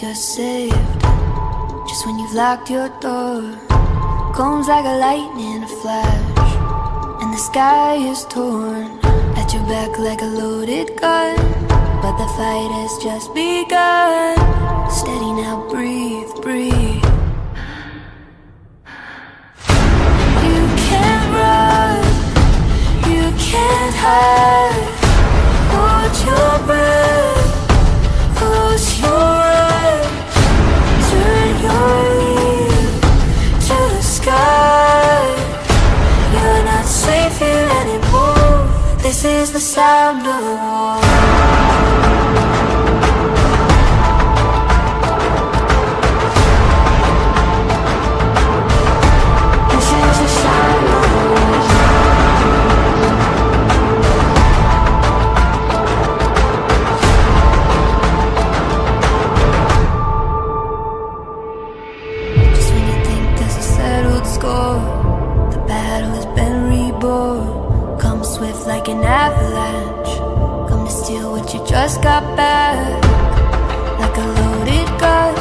just saved. Just when you've locked your door, comes like a lightning, a flash, and the sky is torn at your back like a loaded gun. But the fight has just begun. Steady now, breathe, breathe. You can't run, you can't hide. Hold your breath, close your eyes, turn your ear to the sky. You're not safe here anymore. This is the sound of war. Like an avalanche, come to steal what you just got back. Like a loaded gun,